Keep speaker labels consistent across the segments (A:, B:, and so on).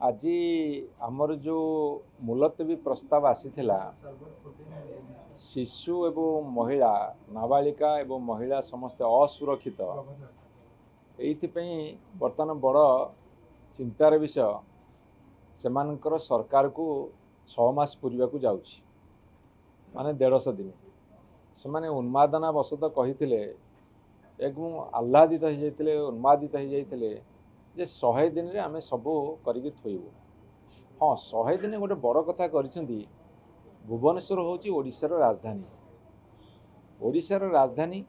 A: आज आमर जो मुलतवी प्रस्ताव आसीथिला शिशु एवं महिला नाबालिका एवं महिला समस्त असुरक्षित ये बर्तमान बड़ चिंतार विषय सेमानकर सरकार को 6 मास पूर्वा को जाउछि माने 150 दिन से माने उन्मादना वशत कही एवं आह्लादित हो जाते उन्मादित हो जाते जे 100 दिन रे आमे सबू करिक थोइबू। हाँ 100 दिन गोटे बड़ कथा करिसेंती। भुवनेश्वर होची ओडिशार राजधानी। ओडिशार राजधानी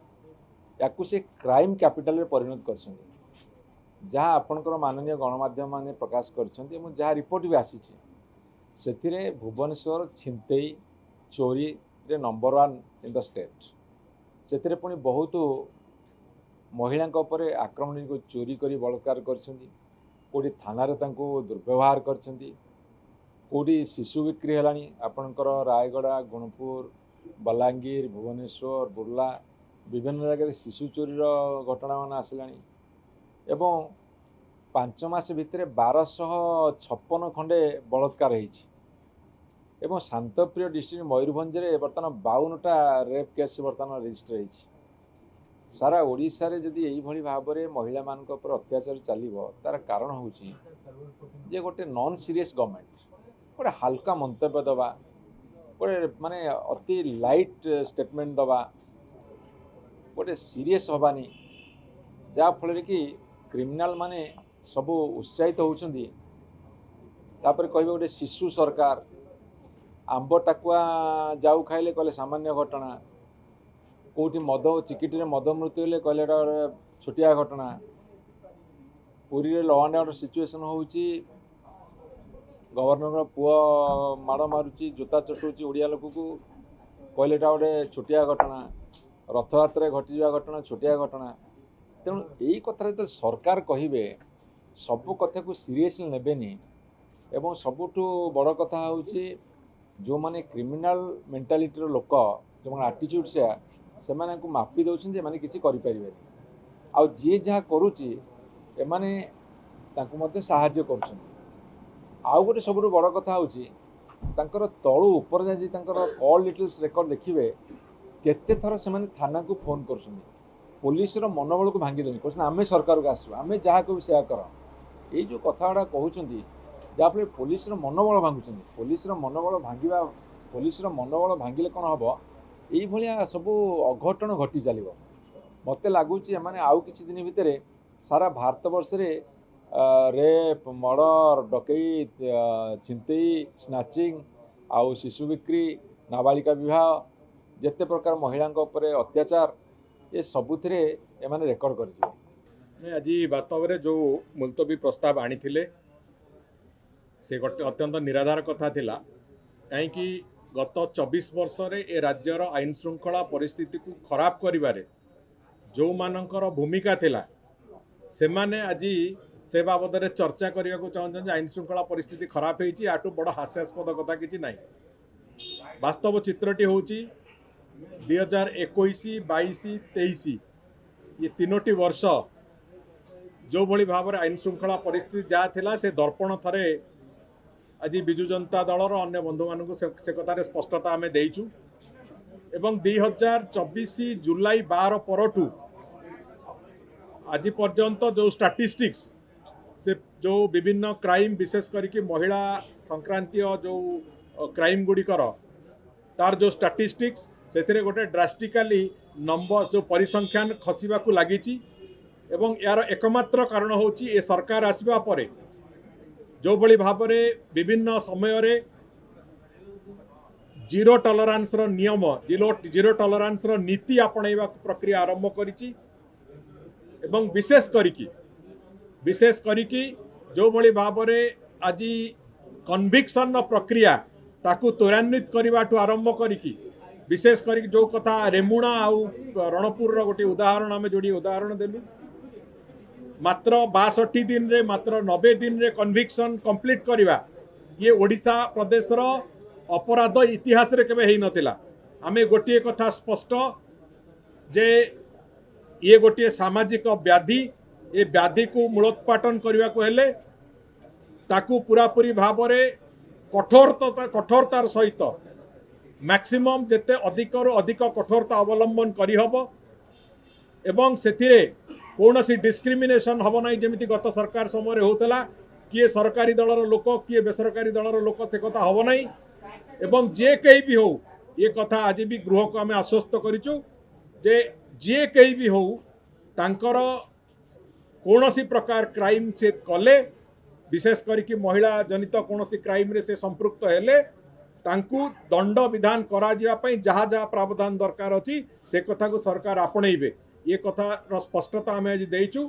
A: याकू से क्राइम कैपिटल रे परिणत करछंती। जहाँ आपनकर माननीय गणमाध्यम माने प्रकाश करछंती एवं जहाँ रिपोर्ट भी आसीछि सेथिरे भुवनेश्वर छिनतेई चोरी रे नंबर 1 इन द स्टेट। सेथिरे पुनी बहुत महिला आक्रमण को चोरी करी बलात्कार करछंती। कोडी थाना रे तांको दुर्व्यवहार करछंती। कोडी शिशु बिक्री हेलानी आपनकर रायगड़ा गुणपुर बलांगीर भुवनेश्वर बुर्ला विभिन्न जगह शिशु चोरीर घटना मान आसलानी एवं 5 मास भितर 1256 खंडे बलात्कार होईछि एवं शांतप्रिय डिस्ट्रिक्ट मयूरभंज रे बर्तमान 52टा रेप केस बर्तमान रजिस्टर होईछि। सारा ओडिशा रे जदि एई भली भाव में महिला मान ऊपर अत्याचार चलिबो तार कारण होउछि जे गोटे नॉन सीरियस गवर्नमेंट गोटे हल्का मंतव्य दबा गोटे माने अति लाइट स्टेटमेंट दबा गोटे सीरियस हबानी जा फल कि क्रिमिनाल माने सब उत्साहित होउछंदी। तापर कहबे गोटे शिशु सरकार आंब टाकुआ जाऊ खाइले कहले सामान्य घटना कोटी मद चिकिटी रे मद मृत्यु हेले कहले छोटिया घटना। पुरी रे लॉ एंड ऑर्डर सिचुएशन होउची गवर्नर पुआ माड़ मारुची जोता चटुची ओडिया लोक को कहले गोटे छोटिया घटना। रथयात्रा घटी जा घटना छोटिया घटना। तेणु यही कथा जो सरकार कहिबे सब कथा को सीरियसली नेबेनी एवं सबुठु बड़ कथा होउची जो माने क्रिमिनल मेंटालिटी लोक जो आटिट्यूड से माने को मापी दउछन माने किछि करि परिबेनी आ जे जहा करूची एमाने तांको मध्ये सहाय्य करूछन। आउ गोटे सबुठु बड़ कथा होउची तांकर तळु ऊपर जाई तांकर कॉल डिटेल्स रेकॉर्ड देखिबे केते थर से माने थाना को फोन करछन। पुलिस रो मनोबल को भांगी देनी कहछन आमे सरकार को आसु आमे जहा को सेया कर ए जो कथाडा कहउछंती जा पर पुलिस रो मनोबल भांगुछन। पुलिस रो मनोबल भांगिबा पुलिस रो मनोबल भांगिले कोन हबो यही भाया सब अघटन घटी चलो। मत लगुच माने आउ किछि दिन भितर सारा भारत वर्ष रे रेप मर्डर डकैत छिनतेई स्नाचिंग आउ शिशु बिक्री नाबालिका विवाह जेते प्रकार महिला अत्याचार ये सबुथिरे एमाने रेकर्ड कर।
B: आज वास्तव में जो मुलतवी प्रस्ताव आनी से गोटे अत्यंत निराधार कथा थिला कहीं गत 24 वर्ष रे ए राज्यर आईन श्रृंखला परिस्थिति को खराब करिबारे जो मानकर भूमिका थिला से माने आज से बाबद में चर्चा करने को चाहते आईन श्रृंखला परिस्थिति खराब होती आठू बड़ हास्यास्पद कथा किसी ना। वास्तव चित्रटी हूँ 2021, 22, 23 ये 3टी वर्ष जो भली भाव में आईन श्रृंखला परिस्थिति जहाँ थिला से दर्पण थरे आज विजु जनता दलर अन्य बंधु मानक से कथार स्पष्टता आम देचु एवं 2024 जुलाई 12 परठू आज पर्यंत जो स्टैटिस्टिक्स से जो विभिन्न क्राइम विशेष करके महिला संक्रांतीय जो क्राइम गुड़िकर तार जो स्टैटिस्टिक्स से गोटे ड्रास्टिकाली नंबर जो परिसंख्यान खसवा को लगी एवं यार एकमात्र कारण होची ए सरकार आसवा परे जो भली भाव में विभिन्न समय रे जीरो टॉलरेंस रो नियम जीरो टॉलरेंस रो नीति आपणैवा प्रक्रिया आरंभ करिछि एवं विशेष करिकी जो भली भाव में आज कन्विक्शन प्रक्रिया ताकू त्वरान्वित करने आरंभ करिकी विशेष करिकी जो कथा रेमुणा आउ रणपुर रो गोटे उदाहरण आम जोड़ी उदाहरण देलु मात्र 62 दिन रे मात्र 90 दिन रे कन्विक्शन कंप्लीट करवा ये ओडिशा प्रदेश रो अपराध इतिहास रे केबे हेई नथिला। आमे गोटे कथा स्पष्ट जे ये गोटे सामाजिक व्याधि ये व्याधि को मूलोत्पाटन करने को हेले ताकू पूरापूरी भाव में कठोरतार सहित मैक्सिमम जेते अधिक रु अधिक कठोरता अवलंबन करहब एवं से कौन सी डिस्क्रिमिनेशन हम ना जमी गत सरकार समय होता किए सरकारी दलर लोक किए बेसरकारी दलर लोक से कथा हम ना एवं जे कहीं भी हो ये कथा आज भी गृह को आम आश्वस्त करूँ जे जे कहीं भी हो तांकर कौन सी प्रकार क्राइम से कले विशेष करके महिला जनित कौन सी क्राइम रे से संपृक्त हेले तांकू दंड विधान करा जहाँ जहाँ प्रावधान दरकार अच्छी से कथा को सरकार आपणेबे ये कथा स्पष्टता आम आज देचु।